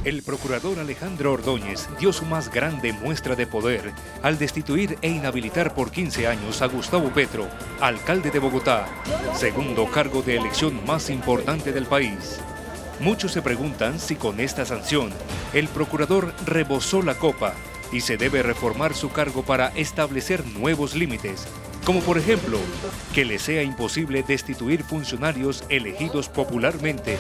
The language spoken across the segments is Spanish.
El procurador Alejandro Ordóñez dio su más grande muestra de poder al destituir e inhabilitar por 15 años a Gustavo Petro, alcalde de Bogotá, segundo cargo de elección más importante del país. Muchos se preguntan si con esta sanción el procurador rebosó la copa y se debe reformar su cargo para establecer nuevos límites, como por ejemplo, que le sea imposible destituir funcionarios elegidos popularmente.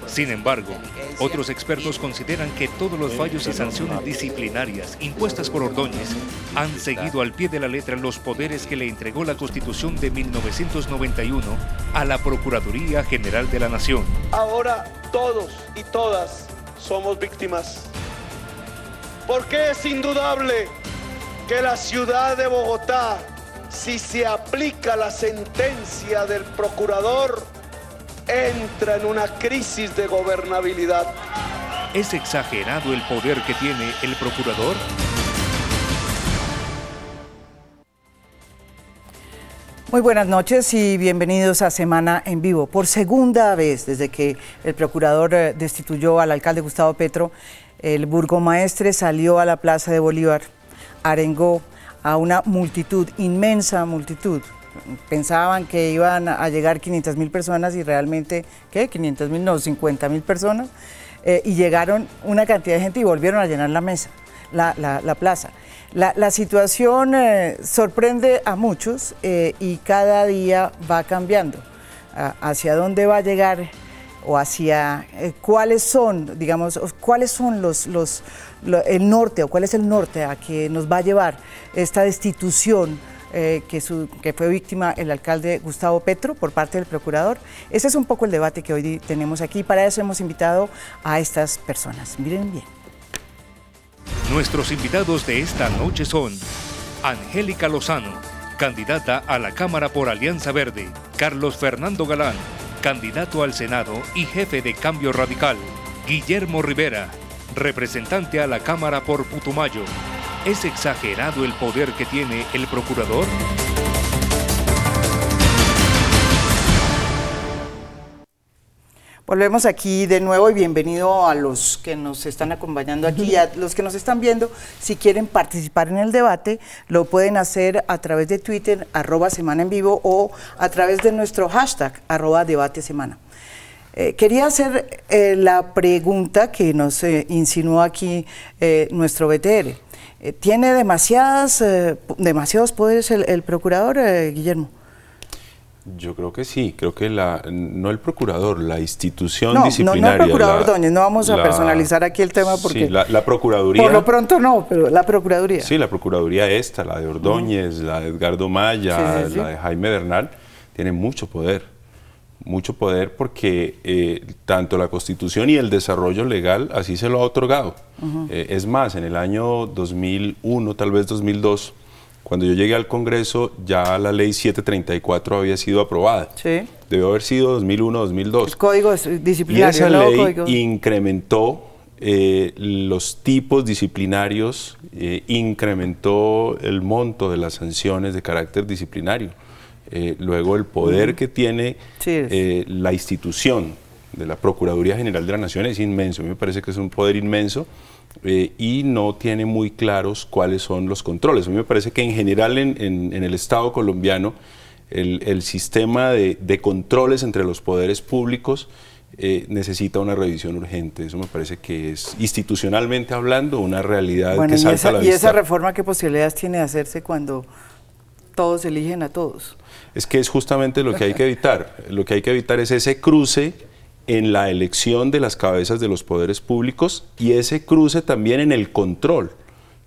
Sin embargo, otros expertos consideran que todos los fallos y sanciones disciplinarias impuestas por Ordóñez han seguido al pie de la letra los poderes que le entregó la Constitución de 1991 a la Procuraduría General de la Nación. Ahora todos y todas somos víctimas, porque es indudable que la ciudad de Bogotá, si se aplica la sentencia del procurador, entra en una crisis de gobernabilidad. ¿Es exagerado el poder que tiene el procurador? Muy buenas noches y bienvenidos a Semana en Vivo. Por segunda vez desde que el procurador destituyó al alcalde Gustavo Petro, el burgomaestre salió a la Plaza de Bolívar, arengó a una multitud, inmensa multitud. Pensaban que iban a llegar 500.000 personas y realmente, ¿qué? 500.000, no, 50.000 personas. Y llegaron una cantidad de gente y volvieron a llenar la mesa, la plaza. La situación sorprende a muchos y cada día va cambiando. ¿Hacia dónde va a llegar o hacia cuáles son, digamos, cuáles son el norte o cuál es el norte a que nos va a llevar esta destitución que fue víctima el alcalde Gustavo Petro por parte del procurador? Ese es un poco el debate que hoy tenemos aquí. Para eso hemos invitado a estas personas. Miren bien. Nuestros invitados de esta noche son Angélica Lozano, candidata a la Cámara por Alianza Verde; Carlos Fernando Galán, candidato al Senado y jefe de Cambio Radical; Guillermo Rivera, representante a la Cámara por Putumayo. ¿Es exagerado el poder que tiene el procurador? Volvemos aquí de nuevo y bienvenido a los que nos están acompañando aquí y a los que nos están viendo. Si quieren participar en el debate, lo pueden hacer a través de Twitter, @SemanaEnVivo, o a través de nuestro hashtag, @DebateSemana. Quería hacer la pregunta que nos insinuó aquí nuestro BTR. ¿Tiene demasiados poderes el procurador, Guillermo? Yo creo que sí, creo que no el procurador, la institución disciplinaria. No el procurador Ordóñez, no vamos a personalizar aquí el tema porque... Sí, la Procuraduría... Por lo pronto no, pero la Procuraduría. Sí, la Procuraduría la de Ordóñez, la de Edgardo Maya, la de Jaime Bernal, tiene mucho poder porque tanto la Constitución y el desarrollo legal así se lo ha otorgado. Es más, en el año 2001, tal vez 2002, cuando yo llegué al Congreso, ya la ley 734 había sido aprobada. Sí. Debió haber sido 2001-2002. El código disciplinario. Y esa ley incrementó los tipos disciplinarios, incrementó el monto de las sanciones de carácter disciplinario. Luego el poder que tiene la institución de la Procuraduría General de la Nación es inmenso. A mí me parece que es un poder inmenso y no tiene muy claros cuáles son los controles. A mí me parece que en general en el Estado colombiano el sistema de controles entre los poderes públicos necesita una revisión urgente. Eso me parece que es, institucionalmente hablando, una realidad que salta a la vista. ¿Y esa reforma qué posibilidades tiene de hacerse cuando todos eligen a todos? Es que es justamente lo que hay que evitar. Lo que hay que evitar es ese cruce en la elección de las cabezas de los poderes públicos y ese cruce también en el control.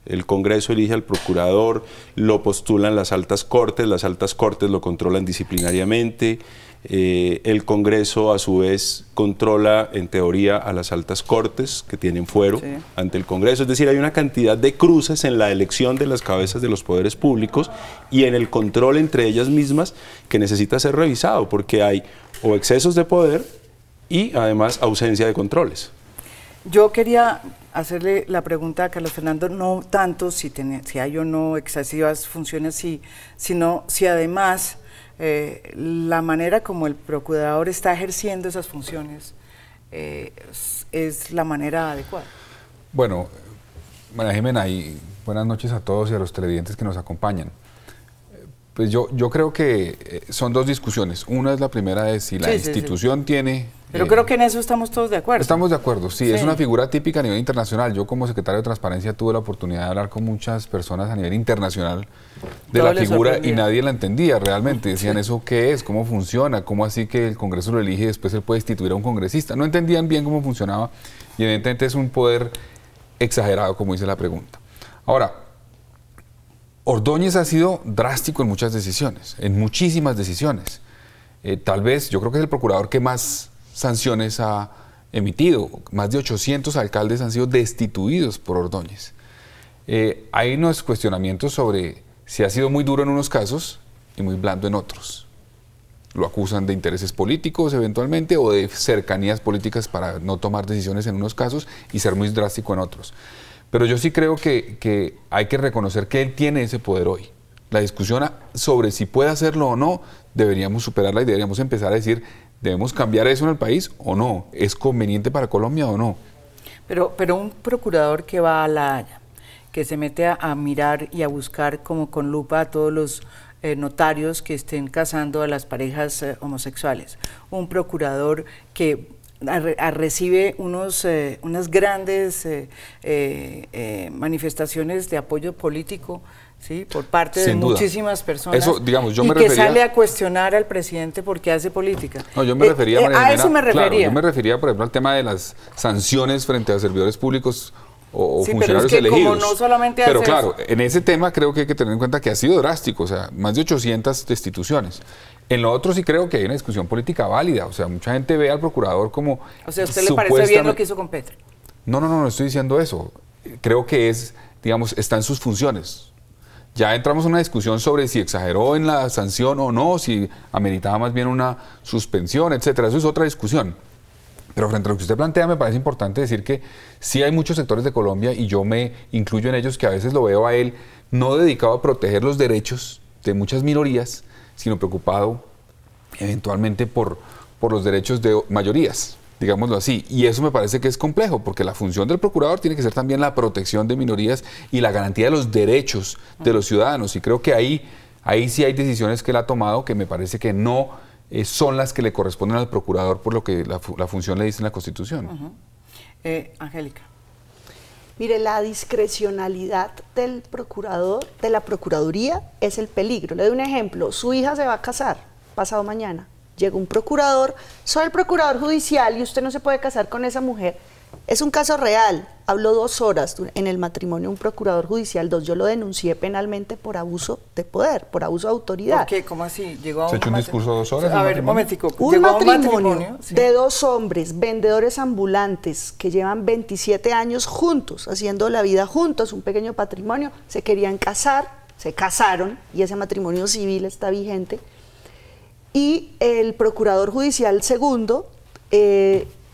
El Congreso elige al procurador, lo postulan las altas cortes lo controlan disciplinariamente, el Congreso a su vez controla en teoría a las altas cortes que tienen fuero ante el Congreso. Es decir, hay una cantidad de cruces en la elección de las cabezas de los poderes públicos y en el control entre ellas mismas que necesita ser revisado porque hay o excesos de poder y además ausencia de controles. Yo quería hacerle la pregunta a Carlos Fernando, no tanto si hay o no excesivas funciones, sino si además la manera como el procurador está ejerciendo esas funciones es la manera adecuada. Bueno, María Jimena, y buenas noches a todos y a los televidentes que nos acompañan. Pues yo creo que son dos discusiones. Una es la primera de si la institución tiene... Pero creo que en eso estamos todos de acuerdo. Estamos de acuerdo, sí, es una figura típica a nivel internacional. Yo como secretario de Transparencia tuve la oportunidad de hablar con muchas personas a nivel internacional de la figura y nadie la entendía realmente. Decían, ¿eso qué es? ¿Cómo funciona? ¿Cómo así que el Congreso lo elige y después él puede instituir a un congresista? No entendían bien cómo funcionaba y evidentemente es un poder exagerado, como dice la pregunta. Ahora, Ordóñez ha sido drástico en muchas decisiones, en muchísimas decisiones. Tal vez, yo creo que es el procurador que más sanciones ha emitido. Más de 800 alcaldes han sido destituidos por Ordóñez. Hay unos cuestionamientos sobre si ha sido muy duro en unos casos y muy blando en otros. Lo acusan de intereses políticos eventualmente o de cercanías políticas para no tomar decisiones en unos casos y ser muy drástico en otros. Pero yo sí creo que hay que reconocer que él tiene ese poder hoy. La discusión sobre si puede hacerlo o no, deberíamos superarla y deberíamos empezar a decir, ¿debemos cambiar eso en el país o no? ¿Es conveniente para Colombia o no? Pero un procurador que va a La Haya, que se mete a mirar y a buscar como con lupa a todos los notarios que estén casando a las parejas homosexuales, un procurador que recibe unas grandes manifestaciones de apoyo político, ¿sí? Por parte de muchísimas personas. Eso, digamos, yo y me que refería... sale a cuestionar al presidente porque hace política. No, yo me refería, María Jimena, a eso me refería. Claro, yo me refería, por ejemplo, al tema de las sanciones frente a servidores públicos o sí, funcionarios pero es que elegidos. Como no solamente pero hace claro, eso. En ese tema creo que hay que tener en cuenta que ha sido drástico, o sea, más de 800 destituciones. En lo otro sí creo que hay una discusión política válida, o sea, mucha gente ve al procurador como... O sea, ¿a usted le parece bien lo que hizo con Petro? No estoy diciendo eso. Creo que es, digamos, está en sus funciones. Ya entramos en una discusión sobre si exageró en la sanción o no, si ameritaba más bien una suspensión, etcétera. Eso es otra discusión. Pero frente a lo que usted plantea, me parece importante decir que sí hay muchos sectores de Colombia, y yo me incluyo en ellos, que a veces lo veo a él no dedicado a proteger los derechos de muchas minorías, sino preocupado eventualmente por los derechos de mayorías, digámoslo así. Y eso me parece que es complejo, porque la función del procurador tiene que ser también la protección de minorías y la garantía de los derechos de los ciudadanos. Y creo que ahí sí hay decisiones que él ha tomado que me parece que no son las que le corresponden al procurador por lo que la función le dice en la Constitución. Angélica. Mire, la discrecionalidad del procurador, de la Procuraduría, es el peligro. Le doy un ejemplo. Su hija se va a casar pasado mañana. Llega un procurador, soy el procurador judicial y usted no se puede casar con esa mujer. Es un caso real. Habló 2 horas en el matrimonio un procurador judicial. Yo lo denuncié penalmente por abuso de poder, por abuso de autoridad. ¿Por qué? ¿Cómo así? ¿Llegó a ¿Se ha hecho un discurso de 2 horas? A ver, un momentico. Un matrimonio de 2 hombres, vendedores ambulantes, que llevan 27 años juntos, haciendo la vida juntos, un pequeño patrimonio, se querían casar, se casaron, y ese matrimonio civil está vigente. Y el procurador judicial segundo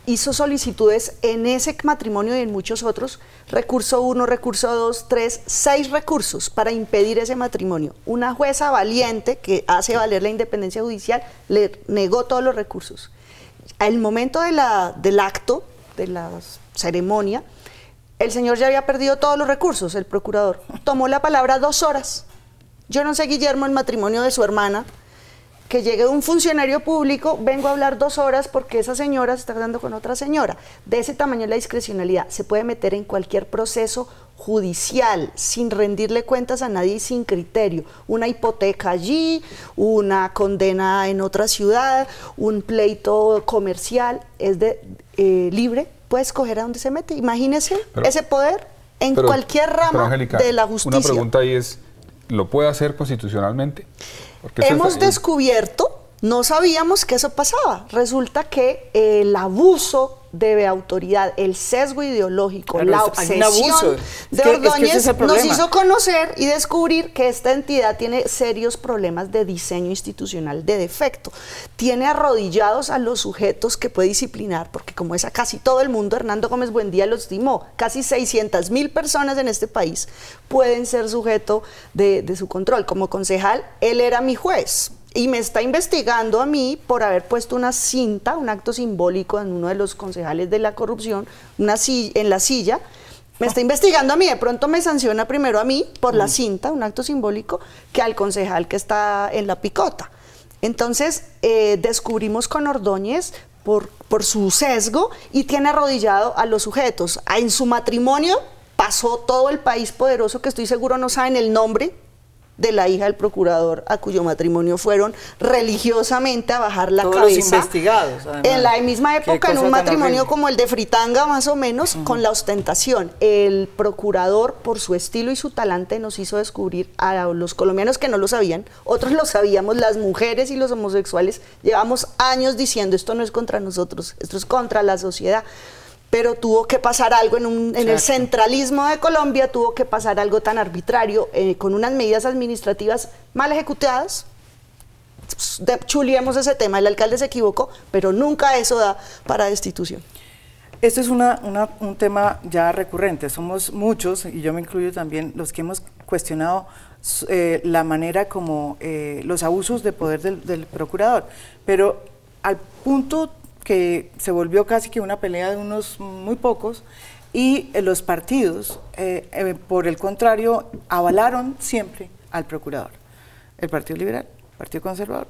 hizo solicitudes en ese matrimonio y en muchos otros, recurso 1, recurso 2, 3, 6 recursos para impedir ese matrimonio. Una jueza valiente que hace valer la independencia judicial le negó todos los recursos. Al momento del acto, de la ceremonia, el señor ya había perdido todos los recursos, el procurador. Tomó la palabra 2 horas. Yo no sé, Guillermo, el matrimonio de su hermana, que llegue un funcionario público, vengo a hablar 2 horas porque esa señora se está casando con otra señora. De ese tamaño es la discrecionalidad. Se puede meter en cualquier proceso judicial, sin rendirle cuentas a nadie y sin criterio. Una hipoteca allí, una condena en otra ciudad, un pleito comercial, es libre, puede escoger a dónde se mete. Imagínese ese poder en cualquier rama Angélica, de la justicia. Una pregunta ahí es, ¿lo puede hacer constitucionalmente? Hemos descubierto, no sabíamos que eso pasaba. Resulta que el abuso de autoridad, el sesgo ideológico, la obsesión de Ordóñez nos hizo conocer y descubrir que esta entidad tiene serios problemas de diseño institucional de defecto. Tiene arrodillados a los sujetos que puede disciplinar, porque como es a casi todo el mundo, Hernando Gómez Buendía lo estimó, casi 600.000 personas en este país pueden ser sujeto de su control. Como concejal, él era mi juez. y me está investigando a mí por haber puesto una cinta, un acto simbólico en uno de los concejales de la corrupción, en la silla. Me está investigando a mí, de pronto me sanciona primero a mí por la cinta, un acto simbólico, que al concejal que está en la picota. Entonces, descubrimos con Ordóñez por su sesgo y tiene arrodillado a los sujetos. En su matrimonio pasó todo el país poderoso, que estoy seguro no saben el nombre de la hija del procurador a cuyo matrimonio fueron religiosamente a bajar la cabeza. Todos los investigados, además. En la misma época, en un matrimonio como el de Fritanga, más o menos, con la ostentación. El procurador, por su estilo y su talante, nos hizo descubrir a los colombianos que no lo sabían, otros lo sabíamos, las mujeres y los homosexuales, llevamos años diciendo, esto no es contra nosotros, esto es contra la sociedad. Pero tuvo que pasar algo en el centralismo de Colombia, tuvo que pasar algo tan arbitrario, con unas medidas administrativas mal ejecutadas. Chuliemos ese tema, el alcalde se equivocó, pero nunca eso da para destitución. Esto es un tema ya recurrente, somos muchos, y yo me incluyo también, los que hemos cuestionado la manera como los abusos de poder del procurador, pero al punto que se volvió casi que una pelea de unos muy pocos, y los partidos, por el contrario, avalaron siempre al procurador. El Partido Liberal, el Partido Conservador.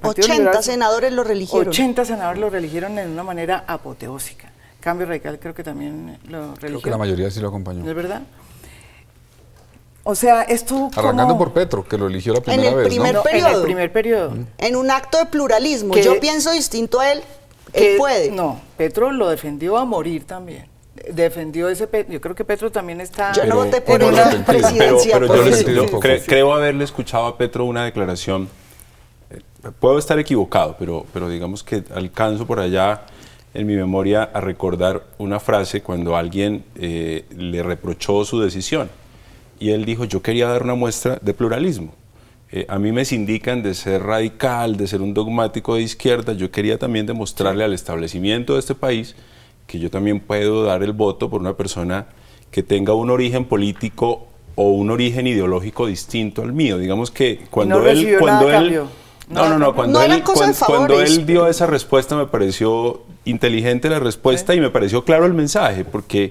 80 senadores lo religieron. 80 senadores lo religieron en una manera apoteósica. Cambio Radical creo que también lo religió. Creo que la mayoría sí lo acompañó. ¿Es verdad? O sea, esto arrancando por Petro, que lo eligió la primera vez, ¿no? En el primer periodo. En un acto de pluralismo. Yo pienso distinto a él, él puede. No, Petro lo defendió a morir también. Defendió ese... Yo creo que Petro también está... Yo no voté por una presidencia. Pero yo creo haberle escuchado a Petro una declaración. Puedo estar equivocado, pero digamos que alcanzo por allá en mi memoria a recordar una frase cuando alguien le reprochó su decisión. Y él dijo, yo quería dar una muestra de pluralismo. A mí me sindican de ser radical, de ser un dogmático de izquierda. Yo quería también demostrarle al establecimiento de este país que yo también puedo dar el voto por una persona que tenga un origen político o un origen ideológico distinto al mío. Digamos que cuando cuando él dio esa respuesta me pareció inteligente la respuesta y me pareció claro el mensaje, porque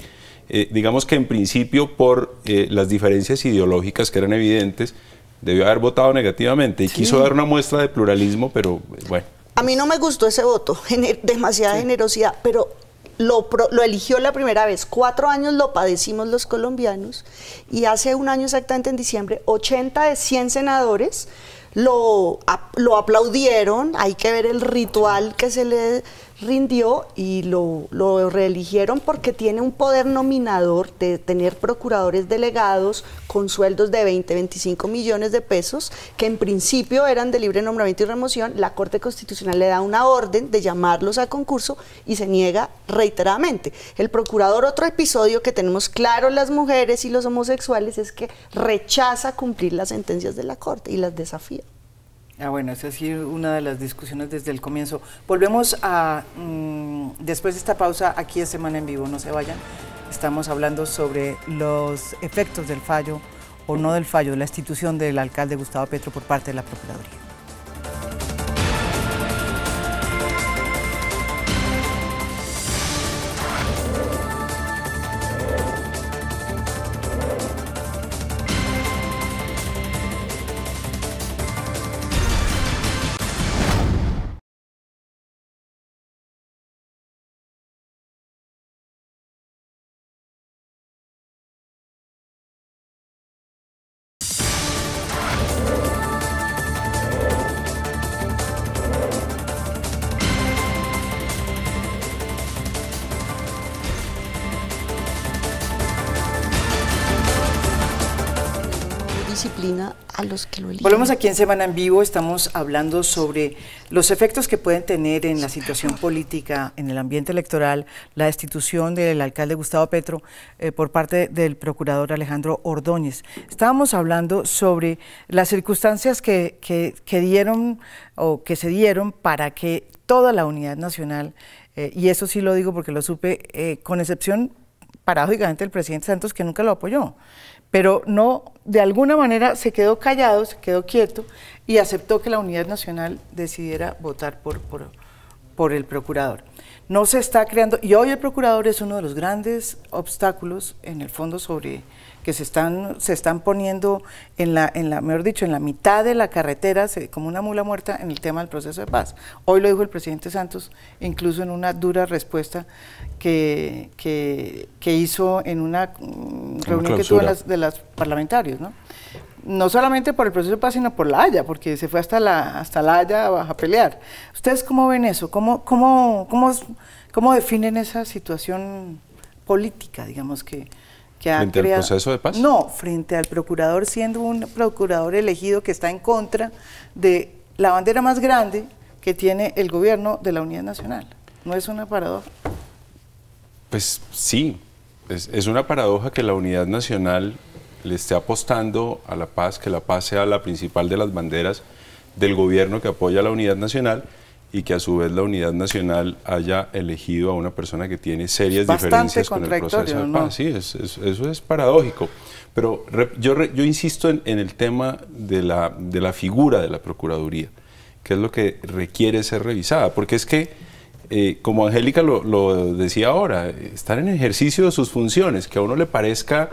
digamos que en principio por las diferencias ideológicas que eran evidentes, debió haber votado negativamente y quiso dar una muestra de pluralismo, pero bueno. A mí no me gustó ese voto, demasiada generosidad, pero lo eligió la primera vez. 4 años lo padecimos los colombianos y hace un año exactamente en diciembre, 80 de 100 senadores lo aplaudieron. Hay que ver el ritual que se le rindió y lo reeligieron porque tiene un poder nominador de tener procuradores delegados con sueldos de 20, 25 millones de pesos, que en principio eran de libre nombramiento y remoción. La Corte Constitucional le da una orden de llamarlos a concurso y se niega reiteradamente. El procurador, otro episodio que tenemos claro las mujeres y los homosexuales, es que rechaza cumplir las sentencias de la Corte y las desafía. Bueno, esa ha sido una de las discusiones desde el comienzo. Volvemos a, después de esta pausa, aquí en Semana en Vivo, no se vayan. Estamos hablando sobre los efectos del fallo, o no del fallo, de la institución del alcalde Gustavo Petro por parte de la Procuraduría. Disciplina a los que lo eligen. Volvemos aquí en Semana en Vivo, estamos hablando sobre los efectos que pueden tener en la situación política, en el ambiente electoral, la destitución del alcalde Gustavo Petro por parte del procurador Alejandro Ordóñez. Estábamos hablando sobre las circunstancias que dieron o que se dieron para que toda la unidad nacional, y eso sí lo digo porque lo supe, con excepción paradójicamente del presidente Santos, que nunca lo apoyó, pero no, de alguna manera se quedó callado, se quedó quieto y aceptó que la Unidad Nacional decidiera votar por el procurador. No se está creando, y hoy el procurador es uno de los grandes obstáculos en el fondo sobre que se están poniendo mejor dicho, en la mitad de la carretera, como una mula muerta en el tema del proceso de paz. Hoy lo dijo el presidente Santos, incluso en una dura respuesta que hizo en una reunión que tuvo de los parlamentarios, ¿no? No solamente por el proceso de paz, sino por La Haya, porque se fue hasta La Haya a pelear. ¿Ustedes cómo ven eso? ¿Cómo definen esa situación política, digamos, que ha ¿Frente al proceso de paz? No, frente al procurador, siendo un procurador elegido que está en contra de la bandera más grande que tiene el gobierno de la Unidad Nacional. ¿No es una paradoja? Pues sí, es una paradoja que la Unidad Nacional le esté apostando a la paz, que la paz sea la principal de las banderas del gobierno que apoya a la Unidad Nacional, y que a su vez la Unidad Nacional haya elegido a una persona que tiene serias diferencias con el proceso de paz. Sí, eso es paradójico. Pero yo insisto en el tema de la figura de la Procuraduría, que es lo que requiere ser revisada, porque es que, como Angélica lo decía ahora, están en ejercicio de sus funciones, que a uno le parezca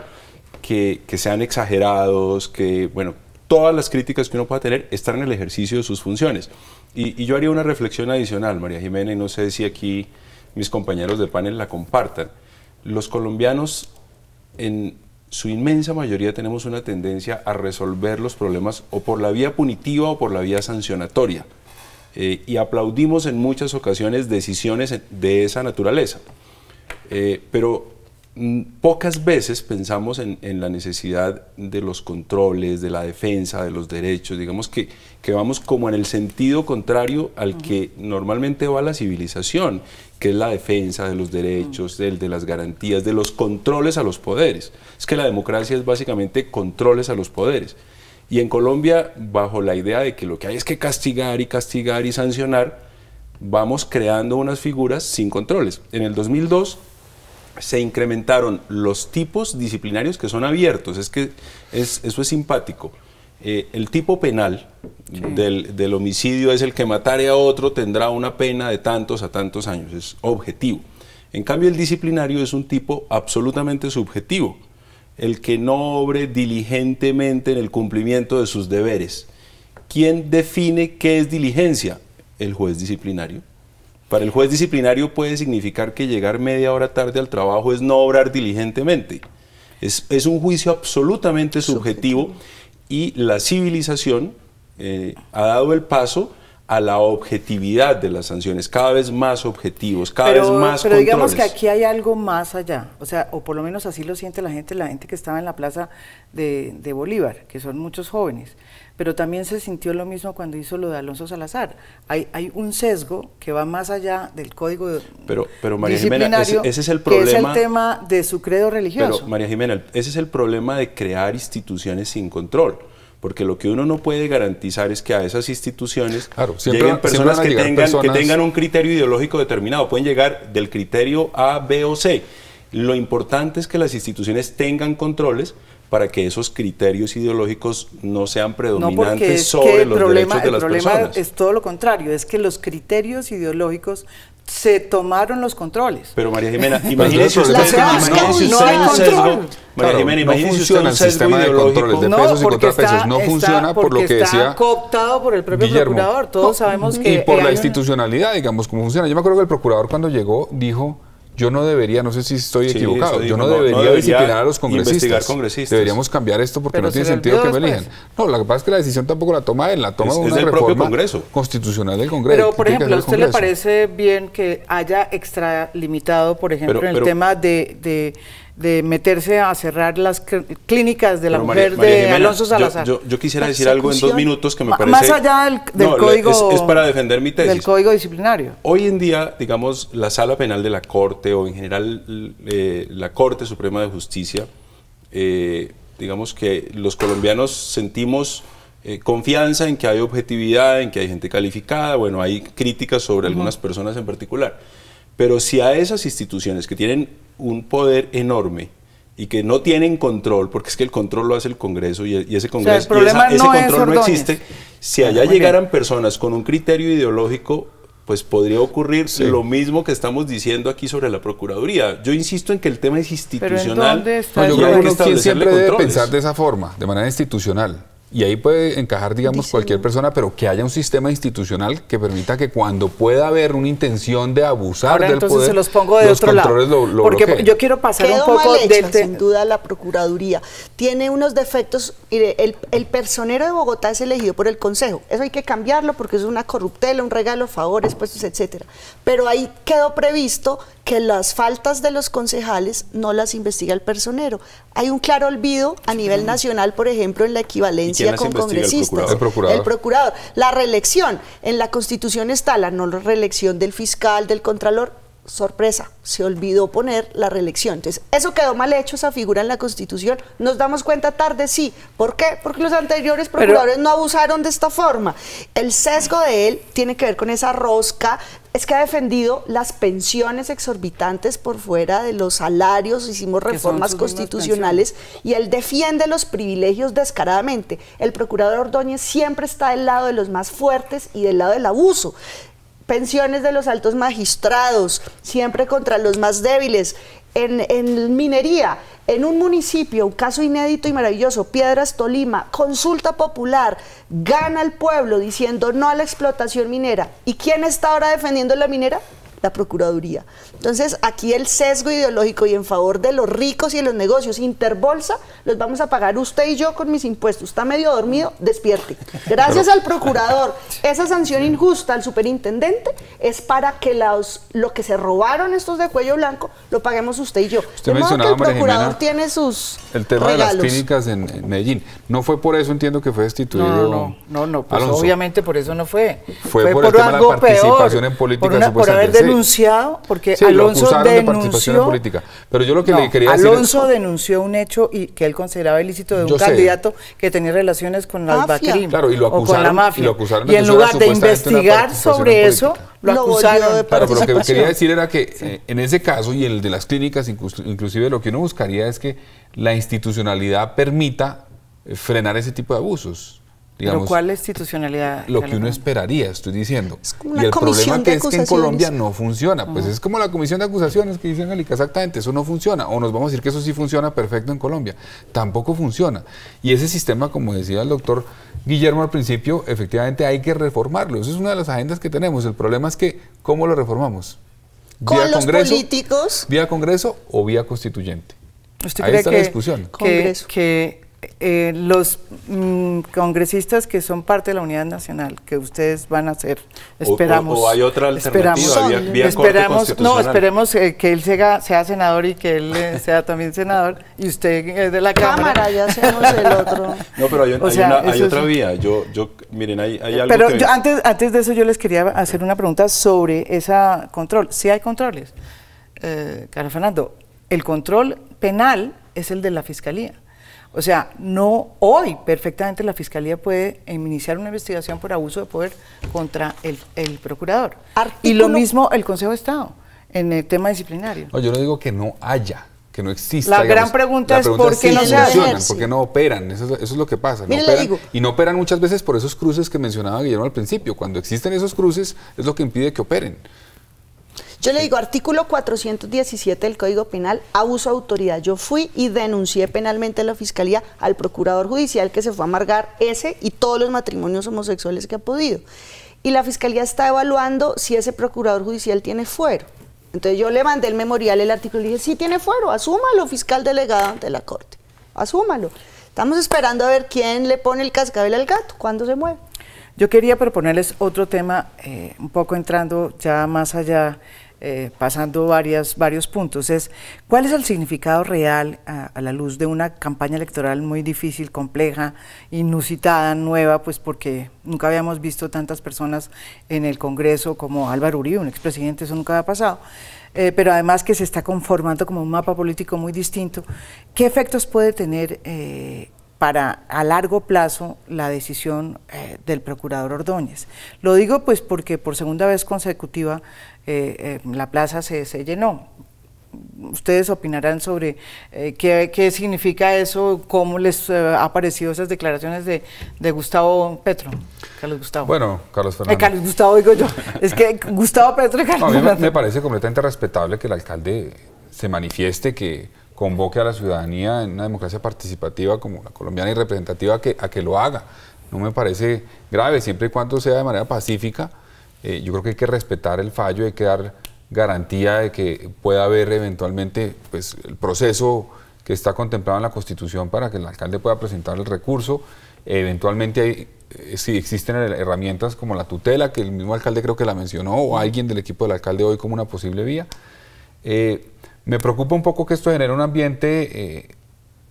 que sean exagerados, que, bueno, todas las críticas que uno pueda tener están en el ejercicio de sus funciones. Y yo haría una reflexión adicional, María Jimena, y no sé si aquí mis compañeros de panel la compartan. Los colombianos, en su inmensa mayoría, tenemos una tendencia a resolver los problemas o por la vía punitiva o por la vía sancionatoria. Y aplaudimos en muchas ocasiones decisiones de esa naturaleza. Pero pocas veces pensamos en la necesidad de los controles, de la defensa de los derechos. Digamos que vamos como en el sentido contrario al que normalmente va la civilización, que es la defensa de los derechos, de las garantías, de los controles a los poderes. Es que la democracia es básicamente controles a los poderes. Y en Colombia, bajo la idea de que lo que hay es que castigar y sancionar, vamos creando unas figuras sin controles. En el 2002 se incrementaron los tipos disciplinarios que son abiertos. Es que eso es simpático. El tipo penal del homicidio es el que matare a otro tendrá una pena de tantos a tantos años, es objetivo. En cambio, el disciplinario es un tipo absolutamente subjetivo, el que no obre diligentemente en el cumplimiento de sus deberes. ¿Quién define qué es diligencia? El juez disciplinario. Para el juez disciplinario puede significar que llegar media hora tarde al trabajo es no obrar diligentemente. Es un juicio absolutamente subjetivo y la civilización ha dado el paso a la objetividad de las sanciones, cada vez más objetivos, cada vez más pero controles. Digamos que aquí hay algo más allá, o sea, o por lo menos así lo siente la gente que estaba en la plaza de Bolívar, que son muchos jóvenes. Pero también se sintió lo mismo cuando hizo lo de Alonso Salazar. Hay un sesgo que va más allá del código pero María Jimena, ese es el problema, que es el tema de su credo religioso. Pero María Jimena, ese es el problema de crear instituciones sin control, porque lo que uno no puede garantizar es que a esas instituciones lleguen personas que tengan un criterio ideológico determinado. Pueden llegar del criterio A, B o C. Lo importante es que las instituciones tengan controles para que esos criterios ideológicos no sean predominantes sobre los derechos de las personas. El problema es todo lo contrario, es que los criterios ideológicos se tomaron los controles. Pero María Jimena, imagínese usted un sesgo. María Jimena, imagínese usted un sesgo ideológico. De pesos y contrapesos no funciona por lo que decía está cooptado por el propio procurador. Todos sabemos que... Y por la institucionalidad, digamos, cómo funciona. Yo me acuerdo que el procurador cuando llegó dijo: yo no debería, no sé si estoy equivocado, yo no debería disciplinar a los congresistas. Deberíamos cambiar esto porque no tiene sentido que me elijan. No, lo que pasa es que la decisión tampoco la toma él, la toma una reforma constitucional del Congreso. Pero, por ejemplo, ¿a usted le parece bien que haya extralimitado, por ejemplo, en el tema de meterse a cerrar las clínicas de la mujer de Alonso Salazar? Yo quisiera decir algo en 2 minutos que me parece... Más allá del código... Es para defender mi tesis. Del código disciplinario. Hoy en día, digamos, la Sala Penal de la Corte o en general la Corte Suprema de Justicia, digamos que los colombianos sentimos confianza en que hay objetividad, en que hay gente calificada. Bueno, hay críticas sobre algunas personas en particular. Pero si a esas instituciones que tienen un poder enorme y que no tienen control, porque es que el control lo hace el Congreso y ese Congreso, o sea, ese control no existe. Si allá llegaran personas con un criterio ideológico, pues podría ocurrir lo mismo que estamos diciendo aquí sobre la Procuraduría. Yo insisto en que el tema es institucional. Yo creo que quien siempre debe pensar de esa forma, de manera institucional. Y ahí puede encajar, digamos, cualquier persona, pero que haya un sistema institucional que permita que cuando pueda haber una intención de abusar del poder, se los pongo de otro lado. Porque bloqueen. yo quiero pasar Quedó un poco mal hecha, del sin duda la Procuraduría. Tiene unos defectos. Mire, el personero de Bogotá es elegido por el Consejo. Eso hay que cambiarlo porque es una corruptela, un regalo, favores, puestos, etcétera. Pero ahí quedó previsto que las faltas de los concejales no las investiga el personero. Hay un claro olvido a nivel nacional, por ejemplo, en la equivalencia con congresistas. El procurador. El procurador. La reelección. En la Constitución está la no reelección del fiscal, del contralor. Sorpresa, se olvidó poner la reelección. Entonces, eso quedó mal hecho, esa figura en la Constitución. Nos damos cuenta tarde, sí. ¿Por qué? Porque los anteriores procuradores no abusaron de esta forma. El sesgo de él tiene que ver con esa rosca. Es que ha defendido las pensiones exorbitantes por fuera de los salarios, hicimos reformas constitucionales y él defiende los privilegios descaradamente. El procurador Ordóñez siempre está del lado de los más fuertes y del lado del abuso. Pensiones de los altos magistrados, siempre contra los más débiles. En minería, en un municipio, un caso inédito y maravilloso, Piedras, Tolima, consulta popular, gana el pueblo diciendo no a la explotación minera. ¿Y quién está ahora defendiendo la minera? La Procuraduría. Entonces, aquí el sesgo ideológico y en favor de los ricos y de los negocios, Interbolsa, los vamos a pagar usted y yo con mis impuestos. ¿Está medio dormido? Despierte. Gracias al procurador, esa sanción injusta al superintendente es para que lo que se robaron estos de cuello blanco lo paguemos usted y yo. Usted de modo mencionaba, que el procurador María Jimena, tiene sus el tema regalos. de las clínicas en Medellín. No fue por eso, entiendo que fue destituido. No, pues Alonso. Obviamente por eso no fue. Fue por el tema de la participación en política, por haber denunciado, porque sí, Alonso de participación en política. Pero yo lo que le quería decir Alonso denunció un hecho y que él consideraba ilícito de un candidato que tenía relaciones con la Albaquerim, claro, y lo acusaron, o con la mafia. Y lo acusaron y en lugar de investigar sobre eso, lo acusaron. Claro, pero lo que quería decir era que en ese caso y el de las clínicas, inclusive lo que uno buscaría es que la institucionalidad permita frenar ese tipo de abusos. Digamos, ¿pero cuál institucionalidad? Lo que uno esperaría, estoy diciendo. Y el problema que es que en Colombia no funciona. Pues es como la comisión de acusaciones que dice Angélica, exactamente, eso no funciona. O nos vamos a decir que eso sí funciona perfecto en Colombia. Tampoco funciona. Y ese sistema, como decía el doctor Guillermo al principio, efectivamente hay que reformarlo. Esa es una de las agendas que tenemos. El problema es que, ¿cómo lo reformamos? ¿Con los políticos? ¿Vía Congreso o vía constituyente? ¿Usted Ahí cree está la discusión. Que los congresistas que son parte de la unidad nacional, que ustedes van a hacer, esperamos. O hay otra alternativa, vía Corte Constitucional. No, esperemos que él sea senador y que él sea también senador, y usted es de la Cámara. Ya hacemos el otro. No, pero hay otra vía. Miren, hay algo pero que... antes de eso yo les quería hacer una pregunta sobre ese control. Sí hay controles, Carlos Fernando. El control penal es el de la Fiscalía. O sea, hoy perfectamente la Fiscalía puede iniciar una investigación por abuso de poder contra el procurador. Y lo mismo el Consejo de Estado en el tema disciplinario. No, yo no digo que no haya, que no exista. La gran pregunta es ¿por qué no se funcionan? ¿Por qué no operan? Eso es lo que pasa. Mire, le digo. Y no operan muchas veces por esos cruces que mencionaba Guillermo al principio. Cuando existen esos cruces es lo que impide que operen. Yo le digo, artículo 417 del Código Penal, abuso de autoridad. Yo fui y denuncié penalmente a la Fiscalía al Procurador Judicial que se fue a amargar ese y todos los matrimonios homosexuales que ha podido. Y la Fiscalía está evaluando si ese Procurador Judicial tiene fuero. Entonces yo le mandé el memorial, el artículo, y dije, sí tiene fuero, asúmalo, fiscal delegado ante la Corte, asúmalo. Estamos esperando a ver quién le pone el cascabel al gato, cuándo se mueve. Yo quería proponerles otro tema, un poco entrando ya más allá, pasando varios puntos, es ¿cuál es el significado real a la luz de una campaña electoral muy difícil, compleja, inusitada, nueva, pues porque nunca habíamos visto tantas personas en el Congreso como Álvaro Uribe, un expresidente, eso nunca había pasado, pero además que se está conformando como un mapa político muy distinto? ¿Qué efectos puede tener para a largo plazo la decisión del procurador Ordóñez? Lo digo pues porque por segunda vez consecutiva la plaza se llenó. ustedes opinarán sobre qué significa eso, cómo les ha parecido esas declaraciones de Gustavo Petro, Carlos Gustavo. Bueno, Carlos Fernando. Carlos Gustavo, digo yo. Es que Gustavo Petro y Carlos Fernando. A mí me parece completamente respetable que el alcalde se manifieste, que convoque a la ciudadanía en una democracia participativa como la colombiana y representativa a que lo haga. No me parece grave, siempre y cuando sea de manera pacífica. Yo creo que hay que respetar el fallo, hay que dar garantía de que pueda haber eventualmente pues, el proceso que está contemplado en la Constitución para que el alcalde pueda presentar el recurso. Eventualmente si existen herramientas como la tutela, que el mismo alcalde creo que la mencionó, o alguien del equipo del alcalde hoy como una posible vía. Me preocupa un poco que esto genere un ambiente,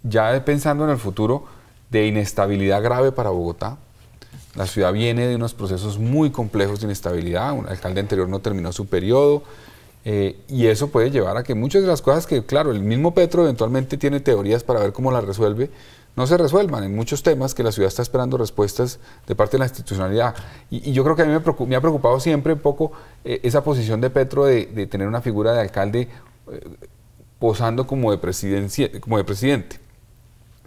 ya pensando en el futuro, de inestabilidad grave para Bogotá. La ciudad viene de unos procesos muy complejos de inestabilidad, un alcalde anterior no terminó su periodo, y eso puede llevar a que muchas de las cosas que, claro, el mismo Petro eventualmente tiene teorías para ver cómo las resuelve, no se resuelvan en muchos temas que la ciudad está esperando respuestas de parte de la institucionalidad. Y yo creo que a mí me ha preocupado siempre un poco esa posición de Petro de tener una figura de alcalde posando como de presidente.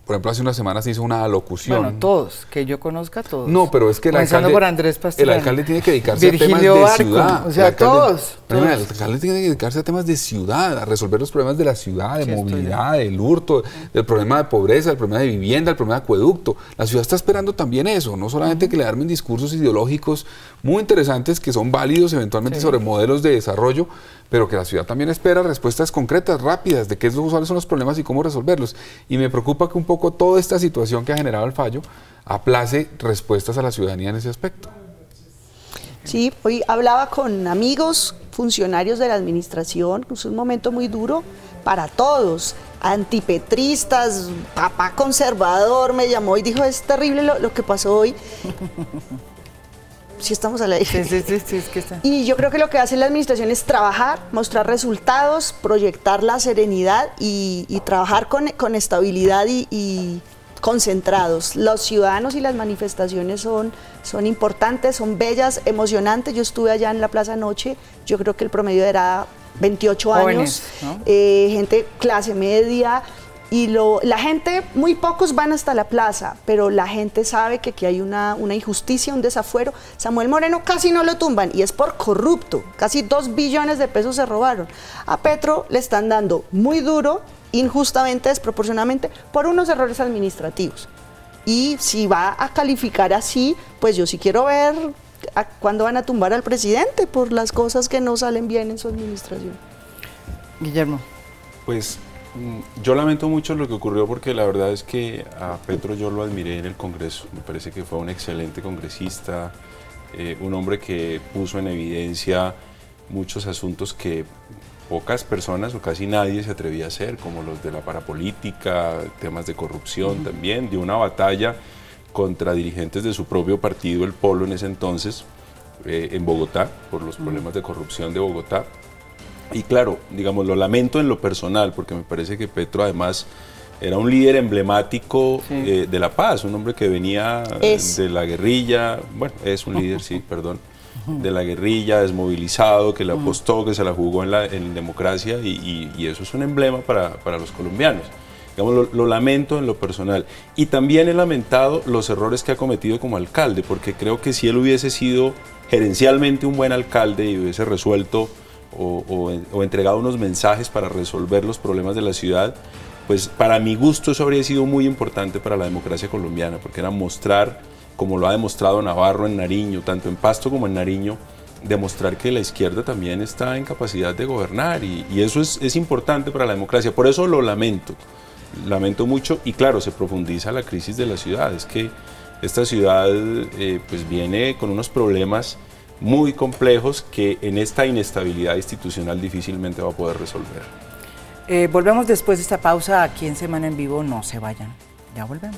Por ejemplo, hace una semana se hizo una alocución. Bueno, todos, que yo conozca todos. No, pero es que el alcalde tiene que dedicarse Virgilio a temas de Barco, ciudad. O sea, todos. El alcalde tiene que dedicarse a temas de ciudad, a resolver los problemas de la ciudad, de movilidad, del hurto, del problema de pobreza, del problema de vivienda, del problema de acueducto. La ciudad está esperando también eso, no solamente que le armen discursos ideológicos muy interesantes que son válidos eventualmente sobre modelos de desarrollo, pero que la ciudad también espera respuestas concretas, rápidas, de cuáles son los problemas y cómo resolverlos. Y me preocupa que un poco toda esta situación que ha generado el fallo aplace respuestas a la ciudadanía en ese aspecto. Sí, hoy hablaba con amigos, funcionarios de la administración, es un momento muy duro para todos, antipetristas, papá conservador me llamó y dijo, es terrible lo que pasó hoy. Sí, estamos al aire. Sí, es que está. Y yo creo que lo que hace la administración es trabajar, mostrar resultados, proyectar la serenidad y trabajar con estabilidad y concentrados. Los ciudadanos y las manifestaciones son importantes, son bellas, emocionantes. Yo estuve allá en la plaza anoche, yo creo que el promedio era 28 Jóvenes, años, ¿no? Gente clase media. Y la gente, muy pocos van hasta la plaza, pero la gente sabe que aquí hay una injusticia, un desafuero. Samuel Moreno casi no lo tumban y es por corrupto, casi 2 billones de pesos se robaron. A Petro le están dando muy duro, injustamente, desproporcionadamente, por unos errores administrativos. Y si va a calificar así, pues yo sí quiero ver cuándo van a tumbar al presidente por las cosas que no salen bien en su administración. Guillermo. Pues yo lamento mucho lo que ocurrió porque la verdad es que a Petro yo lo admiré en el Congreso. Me parece que fue un excelente congresista, un hombre que puso en evidencia muchos asuntos que pocas personas o casi nadie se atrevía a hacer, como los de la parapolítica, temas de corrupción también, dio una batalla contra dirigentes de su propio partido, el Polo en ese entonces, en Bogotá, por los problemas de corrupción de Bogotá. Y claro, digamos, lo lamento en lo personal, porque me parece que Petro además era un líder emblemático de la paz, un hombre que venía de la guerrilla, bueno, es un líder, sí, perdón, de la guerrilla, desmovilizado, que le apostó, que se la jugó en democracia y eso es un emblema para los colombianos. Digamos, lo lamento en lo personal. Y también he lamentado los errores que ha cometido como alcalde, porque creo que si él hubiese sido gerencialmente un buen alcalde y hubiese resuelto o entregado unos mensajes para resolver los problemas de la ciudad, pues para mi gusto eso habría sido muy importante para la democracia colombiana, porque era mostrar, como lo ha demostrado Navarro en Nariño, tanto en Pasto como en Nariño, demostrar que la izquierda también está en capacidad de gobernar y eso es importante para la democracia. Por eso lo lamento mucho y claro, se profundiza la crisis de la ciudad. Es que esta ciudad pues viene con unos problemas muy complejos que en esta inestabilidad institucional difícilmente va a poder resolver. Volvemos después de esta pausa aquí en Semana en Vivo, no se vayan, ya volvemos.